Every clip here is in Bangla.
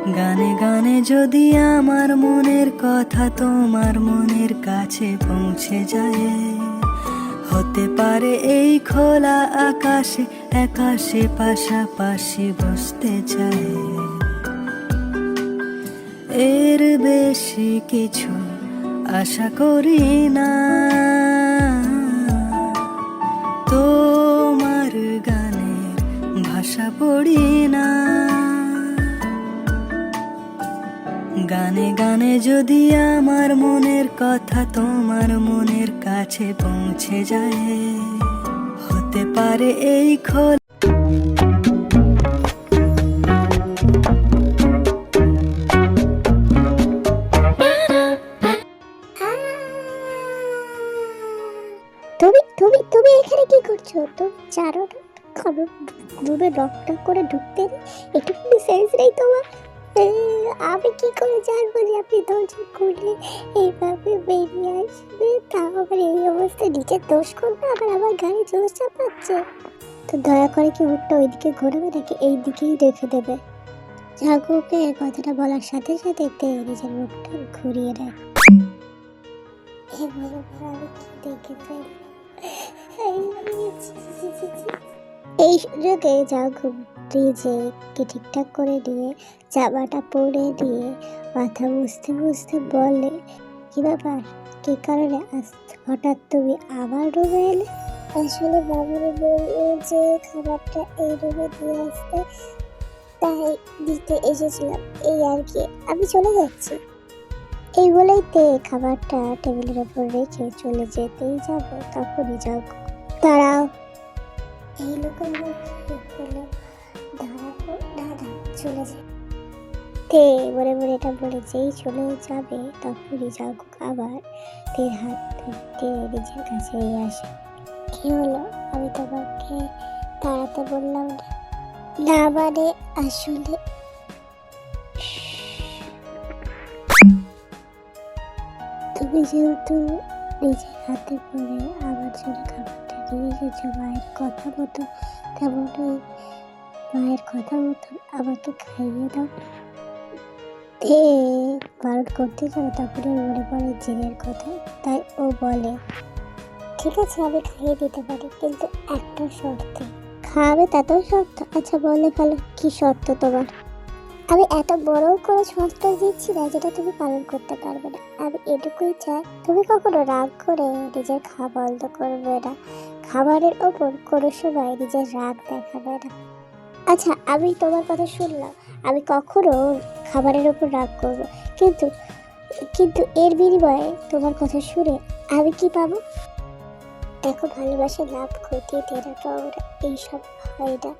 গানে গানে যদি আমার মনের কথা তোমার মনের কাছে পৌঁছে যায়, হতে পারে এই খোলা আকাশে আকাশে পাশাপাশি বসতে চায়। এর বেশি কিছু আশা করি না, তোমার গানের ভাষা পড়ি না। গানে গানে যদি আমার মনের কথা তোমার মনের কাছে পৌঁছে যায়, হতে পারে এই খোলা। তুমি তুমি তুমি এখানে কি করছো? তুমি জানো না কারণ রুমে নকটা করে ঢুকতে একটুখানি সেন্স নেই তোমার? আমি কি করে জানবো যে আপনি দরজা খুললে এইভাবে বেরিয়ে আসবে, তাও আবার এই অবস্থায় নিজের দোষ করবে, আবার আমার গাড়ি জোর চাপাচ্ছে। তো দয়া করে কি মুখটা ওইদিকে ঘোরাবে নাকি এই দিকেই রেখে দেবে? ঝাঁকুকে কথাটা বলার সাথে সাথে নিজের মুখটা ঘুরিয়ে দেয়। আমি কি দেখে ফেলি? এই সুযোগে ঝাঁকু নিজেকে ঠিকঠাক করে দিয়ে জামাটা পরে দিয়ে মাথা মুছতে মুছতে বলে, কি ব্যাপার, কি কারণে আজ হঠাৎ তুমি আবার রুমে এলে? আসলে বাবুরে বললো যে খাবারটা এই রুমে দিয়ে আসতে, তাই দিতে এসেছিলাম, এই আর কি, আমি চলে যাচ্ছি। এই বলেই খাবারটা টেবিলের ওপর রেখে চলে যেতেই যাবো, তখনই যাও দাঁড়াও। এই লোকের দাঁড়াবো, দাদা চলে যায় বলে বলে এটা বলে যেই চলে যাবে তখনই যাও আবার হাত ধরতে নিজের কাছে আসে। কি হলো? আমি তোমাকে দাঁড়াতে বললাম না, মানে আসলে তুমি যেহেতু নিজের হাতে করে আমার জন্য খাবারটা নিয়ে এসেছো মায়ের কথা মতো, তেমনই মায়ের কথা মতো আমাকে খাইয়ে দাও। বারণ করতে যাবে তখন মনে পড়ে জিনের কথা, তাই ও বলে, ঠিক আছে আমি খাইয়ে দিতে পারি, কিন্তু একটা শর্তে। খাওয়াবে তাতেও শর্ত? আচ্ছা বলে ফেলো, কি শর্ত তোমার? আমি এত বড় করে শর্ত দিচ্ছি না যেটা তুমি পালন করতে পারবে না। আমি এটুকুই চাই, তুমি কখনো রাগ করে নিজের খাওয়া বন্ধ করবে না, খাবারের ওপর কোনো সময় নিজের রাগ দেখাবে না। আচ্ছা আমি তোমার কথা শুনলাম, আমি কখনো খাবারের ওপর রাগ করবো, কিন্তু কিন্তু এর বিনিময়ে তোমার কথা শুনে আমি কি পাবো? দেখো, ভালোবাসা লাভ ক্ষতি টেরা পাওয়া এইসব হয় না।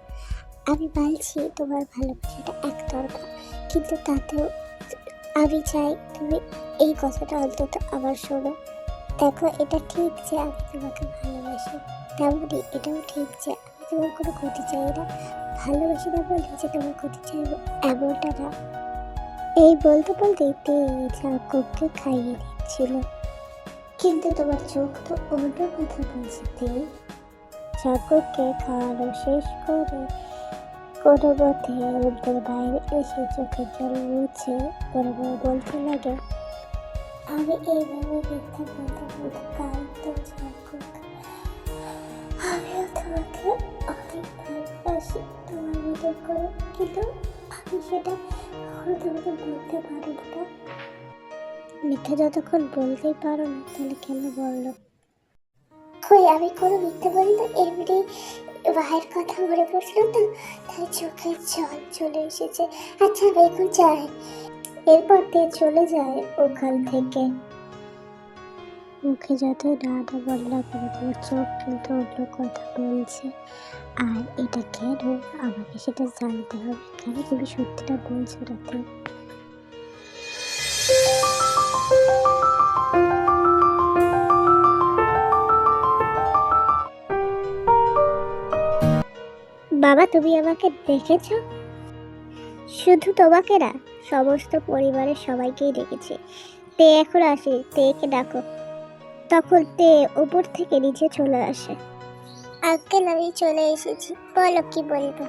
আমি বলছি তোমার ভালোবাসাটা একতরফা, কিন্তু তাতেও আমি চাই তুমি এই কথাটা অন্তত আবার শোনো। দেখো, এটা ঠিক যে আমি তোমাকে ভালোবাসি, তেমনই এটাও ঠিক যে আমি তোমার কোনো ক্ষতি চাই না। ভালোবাসি না বলে যে তোমার ক্ষতি চাইবো এমনটা না। এই বলতে বলতে ঝাঁকুকে খাইয়ে দিচ্ছিল, কিন্তু তোমার চোখ তো অন্য কথা বলছে। ঝাঁকুকে খাওয়ানো শেষ করে কোনো মতে রুমের বাইরে এসে চোখের জল মুছে বড় বড় বলতে লাগে, আমি এইভাবে মিথ্যা বলতে বলতে কাঁদতো ঝাঁকুক। আমিও তোমাকে অনেক ভালোবাসি তোমার মতো করে, কিন্তু আমি সেটা কখনো তোমাকে বলতে পারবো না। মিথ্যা যতক্ষণ বলতেই পারো না তাহলে কেন বললো? কই, আমি কোনো মিথ্যে বলি না, এমনি ভাইয়ের কথা মনে পড়ছিল তো, তাই চোখের জল চলে এসেছে। আচ্ছা আমি এখন যাই। এরপর চলে যায় ওখান থেকে। মুখে যতই না বললা কেন, তোমার চোখ কিন্তু অন্য কথা বলছে, আর এটা কেন আমাকে সেটা জানতে হবে। কেন তুমি সত্যিটা বলছো রাতে? বাবা তুমি আমাকে দেখেছো? শুধু তোমাকে না, সমস্ত পরিবারের সবাইকেই দেখেছি। এখন আসি, কে ডাকো। তখন উপর থেকে নিচে চলে আসে। আঙ্কেল আমি চলে এসেছি, বলো কি বলবো?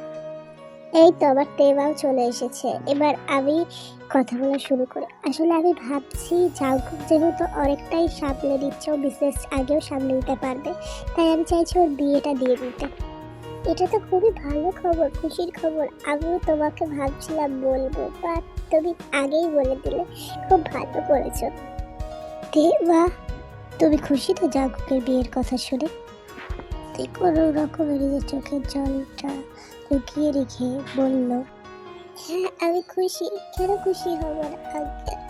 এই তো আমার তেবাও চলে এসেছে। এবার আমি কথা বলা শুরু করি। আসলে আমি ভাবছি জাঙ্কুক যেহেতু অনেকটাই সামলে নিচ্ছে, ও বিজনেস আগেও সামলে নিতে পারবে, তাই আমি চাইছি ওর বিয়েটা দিয়ে দিতে। এটা তো খুবই ভালো খবর, খুশির খবর। আমিও তোমাকে ভাবছিলাম বলবো, বাট তুমি আগেই বলে দিলে, খুব ভালো করেছো। দেবা, তুমি খুশি তো জাঙ্কুকের বিয়ের কথা শুনে? তুই কোনো রকমের নিজের চোখের জলটা লুকিয়ে রেখে বলল, হ্যাঁ আমি খুশি। কেন খুশি হব না?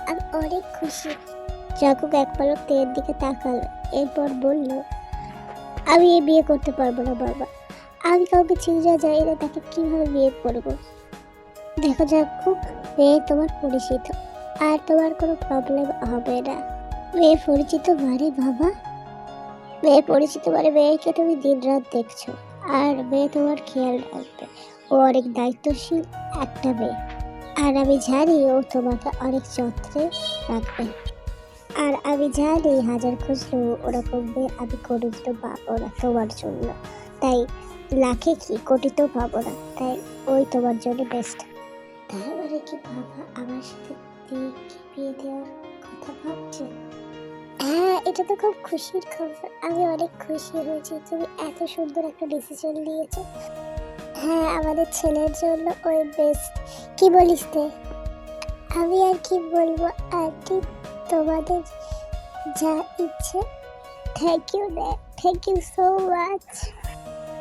আমি অনেক খুশি। জাঙ্কুক এক পলক তেয়ের দিকে তাকালো, এরপর বলল, আমি এই বিয়ে করতে পারবো না বাবা। আমি কাউকে চিনা যাই না, তাকে কিভাবে বিয়ে করবো? দেখো জাঙ্কুক, মেয়ে তোমার পরিচিত, আর তোমার কোনো প্রবলেম হবে না। মেয়ে পরিচিত মানে বাবা? মেয়ে পরিচিত মানে মেয়েকে তুমি দিন রাত দেখছো, আর মেয়ে তোমার খেয়াল রাখবে। ও অনেক দায়িত্বশীল একটা মেয়ে, আর আমি জানি ও তোমাকে অনেক যত্নে রাখবে। আর আমি জানি হাজার খুঁজলেও ওরকম মেয়ে আমি কোনোদিনও পাবো না তোমার জন্য। তাই লাখে কি কোটিতেও পাবো না, তাই ওই তোমার জন্য বেস্ট। তার মানে কি বাবা আমার সাথে বিয়ে দেওয়ার কথা ভাবছে? হ্যাঁ, এটা তো খুব খুশির খবর। আমি অনেক খুশি হয়েছি তুমি এত সুন্দর একটা ডিসিশন নিয়েছো। হ্যাঁ, আমাদের ছেলের জন্য ওই বেস্ট। কি বলিস তে? আমি আর কি বলবো আন্টি, তোমাদের যা ইচ্ছে। Thank you dad, thank you so much.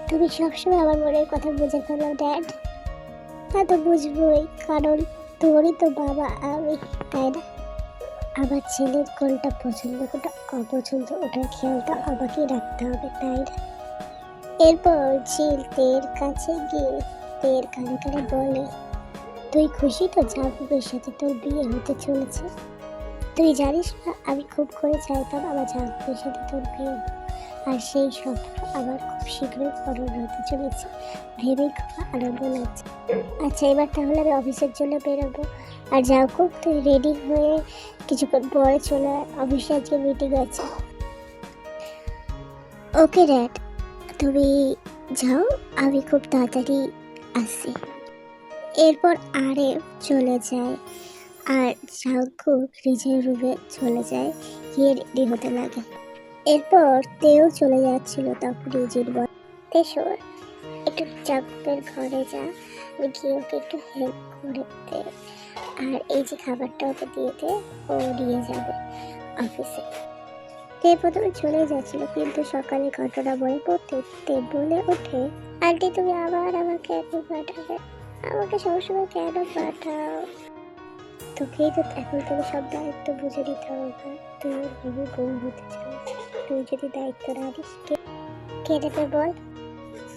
তুমি সবসময় আমার মনের কথা বুঝে ফেলো ড্যাড। তা তো বুঝবোই, কারণ তোরই তো বাবা আমি, তাই না? আমার ছেলের কোনটা পছন্দ কোনটা অপছন্দ ওটার খেয়ালটা আমাকেই রাখতে হবে, তাই না? এরপর ঝিল তের কাছে গিয়ে তের কানে কানে বলে, তুই খুশি তো জাঙ্কুকের সাথে তোর বিয়ে হতে চলেছে? তুই জানিস না আমি খুব করে চাইতাম আমার জাঙ্কুকের সাথে তোর বিয়ে হোক, আর সেই স্বপ্ন আমার খুব শীঘ্রই পূরণ হতে চলেছে। ভেবেই খুব আনন্দ লাগছে। আচ্ছা, এবার তাহলে আমি অফিসের জন্য বেরোবো। আর জাঙ্কুক তুই রেডি হয়ে কিছুক্ষণ পরে চলে আয়, অফিসে আজকে মিটিং আছে। ওকে ড্যাড, তুমি যাও, আমি খুব তাড়াতাড়ি আসছি। এরপর আরে চলে যায়, আর জাঙ্কুক নিজের রুমে চলে যায়, গিয়ে রেডি হতে লাগে। এরপর তেও চলে যাচ্ছিল, তখন নিজের তেসর একটু জাঙ্কুকের ঘরে যা, আমি গিয়ে ওকে একটু হেল্প করে দে, আর এই যে খাবারটা ওকে দিয়ে দে, ও নিয়ে যাবে অফিসে। তে প্রথমে চলে যাচ্ছিল, কিন্তু সকালে ঘটনা মনে পড়তে তে বলে ওঠে, আন্টি তুমি আবার আমাকে এখন পাঠাবে? আমাকে সবসময় কেন পাঠাও? তোকেই তো এখন থেকে সব দায়িত্ব বুঝে নিতে হবে। তুই ভেবে বউ হতে চাস, তুই যদি দায়িত্ব না নিস কে নেবে বল?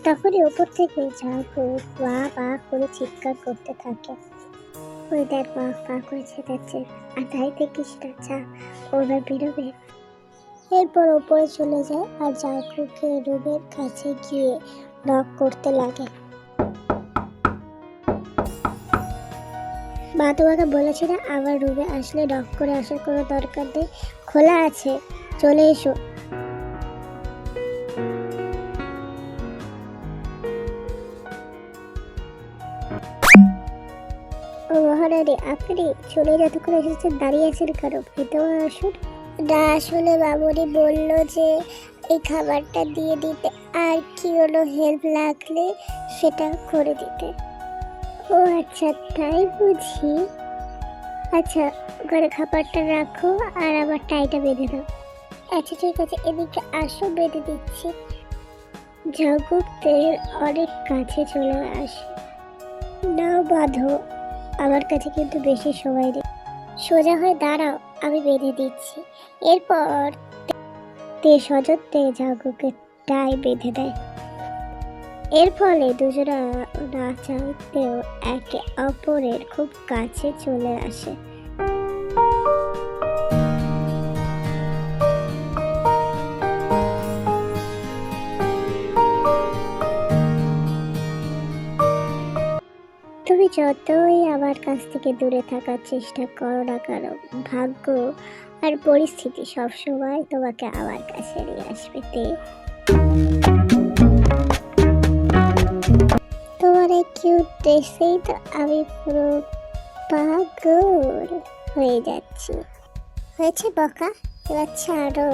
তখনই ওপর থেকে জাঙ্কুক পা পা করে চিৎকার করতে থাকে। ওই দেখ পা পা করে ছেটাচ্ছে, আর তাই দেখিস না, যা ওরা বেরোবে। এরপর ওপরে চলে যায় আর জাঙ্কুকের রুমের কাছে গিয়ে নক করতে লাগে। মা তোমাকে বলেছে না আমার রুমে আসলে নক করে আসার কোনো দরকার নেই, খোলা আছে, চলে এসো। ও মহারানী, আপনি চলে যতক্ষণ এসেছেন দাঁড়িয়ে আছেন কেন? ভেতরে আসুন। না, আসলে মামুনি বলল যে এই খাবারটা দিয়ে দিতে, আর কি হলো হেল্প লাগলে সেটা করে দিতে। ও আচ্ছা, তাই বুঝি। আচ্ছা, ঘরে খাবারটা রাখো আর আমার টাইটা বেঁধে দাও। আচ্ছা ঠিক আছে, এদিকে আসো, বেঁধে দিচ্ছি। জাঙ্কুক তের অনেক কাছে চলে আসে। নাও বাঁধো, আমার কাছে কিন্তু বেশি সময় নেই। সোজা হয়ে দাঁড়াও, আমি বেঁধে দিচ্ছি। এরপর তে সযত্নে জাঙ্কুকের টাই বেঁধে দেয়। এর ফলে দুজনা না চাইতেও একে অপরের খুব কাছে চলে আসে। তুমি যতই আমার কাছ থেকে দূরে থাকার চেষ্টা করো না কেন, ভাগ্য আর পরিস্থিতি সবসময় তোমাকে আমার কাছে নিয়ে আসবে। তোমার এই কিউট ড্রেসেই তো আমি পুরো পাগল হয়ে যাচ্ছি। হয়েছে বকা, এবার ছাড়ো,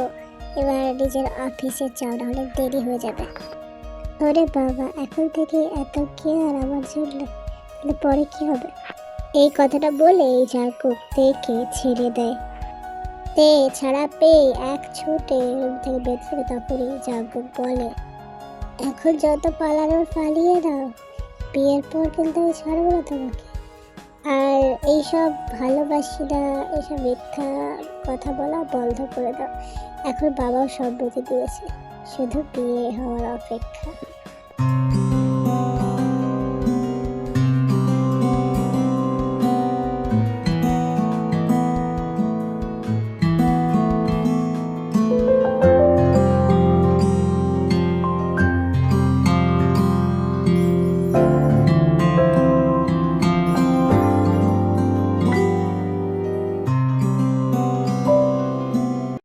এবার নিজের অফিসে যাও, নাহলে দেরি হয়ে যাবে। ওরে বাবা, এখন থেকে এত কেয়ার আমার জন্য, তাহলে পরে কি হবে? এই কথাটা বলে জাকুব তেকে ছেড়ে দেয়। তে ছাড়া পেয়ে এক ছুটে রুম থেকে বের করে তখনই জাকুব বলে, এখন যত পালানোর পালিয়ে দাও, বিয়ের পর কিন্তু আমি ছাড়বো না তোমাকে। আর এইসব ভালোবাসি না, এইসব মিথ্যা কথা বলা বন্ধ করে দাও। এখন বাবাও সম্মতি দিয়েছে, শুধু বিয়ে হওয়ার অপেক্ষা।